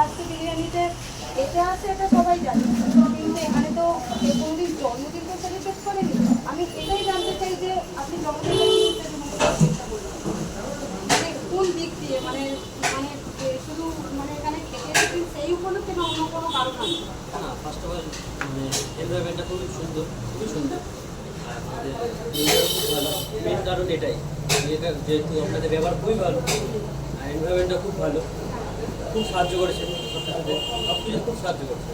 KRC বিরিয়ানিতে এটা আছে, এটা সবাই জানে, কিন্তু এখানে তো কোনোদিন জন্মদিন তো সেলিব্রেট করেনি। আমি এটাই জানতে চাই যে আপনি জন্মদিন মানে কোন দিক দিয়ে, মানে মানে শুধু মানে এখানে খেতে সেই উপলক্ষে না অন্য কোনো কারণ আছে? না, ফার্স্ট অফ অল মানে এনভায়রনমেন্টটা খুবই সুন্দর, খুবই সুন্দর। আর আপনাদের খুব ভালো, মেন কারণ এটাই, এটা যেহেতু আপনাদের ব্যবহার খুবই ভালো আর এনভায়রনমেন্টটা খুব ভালো, খুব সাহায্য করেছেন সবটার সাথে, সব কিছু খুব সাহায্য করছে।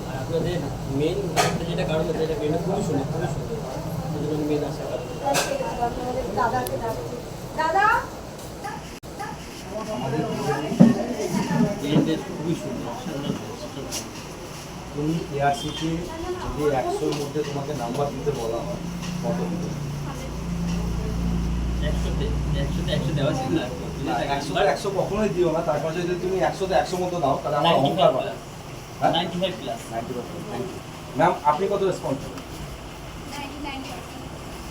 আর আপনাদের মেন যেটা কারণ হচ্ছে এটা মেনটা খুবই সুন্দর, খুবই সুন্দর, সেই জন্য মেন আসার কারণ। দাদাকে ডাকছি। দাদা মেনটা খুবই সুন্দর, সুন্দর। তুমি কেআরসিকে যদি 100-র মধ্যে তোমাকে নাম্বার দিতে বলা হয় কত দিতে? 100 দেওয়া ছিল না, 100 কখনোই দিও না। তারপর যদি তুমি 100-তে 100 মতো দাও তাহলে আমার অহংকার বাড়ে। 95 প্লাস। 95, thank you ma'am. আপনি কত রেসপন্স করবেন?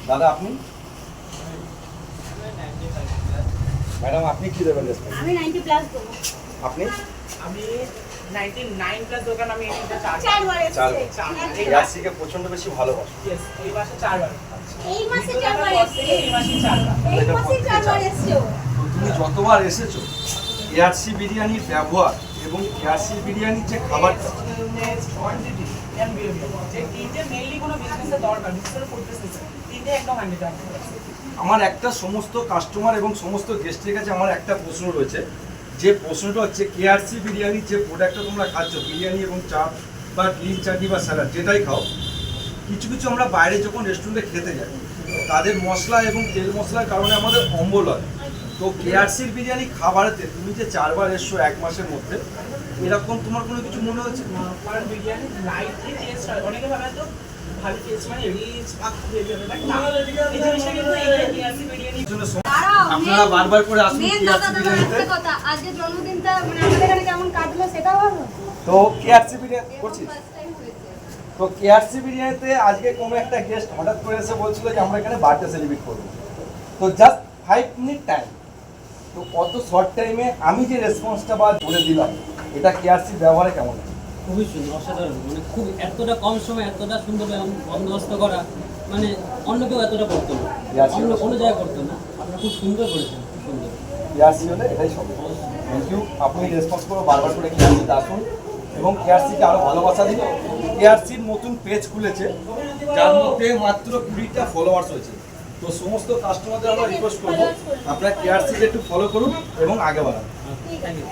দাদা আপনি? ম্যাডাম আপনি কি দেবেন রেসপন্স? আমি 90 প্লাস দেবো। আপনি? আমি 99 প্লাস দোকান আমি এটা চারবার এসেছে। কেআরসিকে প্রচন্ড বেশি ভালোবাসো। ইয়েস এই মাসে 4 বার এই মাসে 4 বার এসেছে। এই মাসে 4 বার এই মাসে 4 বার এসেছে। তো তুমি যতবার এসেছো কেআরসি বিরিয়ানির ব্যবহার এবং কেআরসি বিরিয়ানির যে খাবার কোয়ান্টিটি এন্ড বিহেভিয়ার যে তিনটে মেইনলি কোনো বিজনেসের দরকার বিজনেসের করতেছে তিনটে একদম 100%। আমার একটা সমস্ত কাস্টমার এবং সমস্ত গেস্টের কাছে আমার একটা প্রশ্ন রয়েছে, যে প্রশ্নটা হচ্ছে কেআরসি বিরিয়ানির যে প্রোডাক্টটা তোমরা খাচ্ছ, বিরিয়ানি এবং চাপ বা গ্রিন চাটনি বা স্যালাড যেটাই খাও, কিছু কিছু আমরা বাইরে যখন রেস্টুরেন্টে খেতে যাই তাদের মশলা এবং তেল মশলার কারণে আমাদের অম্বল হয়। তো কেআরসির বিরিয়ানি খাবারেতে তুমি যে 4 বার এসছো 1 মাসের মধ্যে, এরকম তোমার কোনো কিছু মনে হচ্ছে? কারণ বিরিয়ানি লাইটলি টেস্ট হয় অনেকে ভাবে তো ভালো টেস্ট মানে রিচ পাক বিহেভিয়ার বাট না এই জিনিসটা কিন্তু এই কেআরসি বিরিয়ানি জন্য দাঁড়াও, আপনারা বারবার করে আসুন মেন কেআরসি দাদা বিরিয়ানিতে। একটা কথা, আজকে জন্মদিনটা মানে আমাদের এখানে কেমন কাটলো সেটাও ভালো। তো কেআরসি বিরিয়ানি করছি। ফার্স্ট টাইম হয়েছে। তো কেআরসি বিরিয়ানিতে আজকে কোনো একটা গেস্ট হঠাৎ করে এসে বলছিল যে আমরা এখানে বার্থডে সেলিব্রেট করবো। তো জাস্ট 5 মিনিট টাইম, তো কত শর্ট টাইমে আমি যে রেসপন্সটা বা বলে দিলাম, এটা কেআরসি ব্যবহারে কেমন? খুবই সুন্দর, অসাধারণ, মানে খুব এতটা কম সময় এতটা সুন্দর বন্দোবস্ত করা, মানে অন্য কেউ এতটা করতো না, অন্য কোনো জায়গায় করতো না। আপনারা খুব সুন্দর করেছেন, খুব সুন্দর। কেআরসি হলে এটাই সব। Thank you. আপনি রেসপন্স করো বারবার করে কেআরসিতে আসুন এবং কেআরসিকে আরও ভালোবাসা দিন। কেআরসির নতুন পেজ খুলেছে যার মধ্যে মাত্র 20টা ফলোয়ার্স হয়েছে। তো সমস্ত কাস্টমারদের আমরা রিকোয়েস্ট করবো আপনারা কেআরসিকে একটু ফলো করুন এবং আগে বাড়ান। Thank you.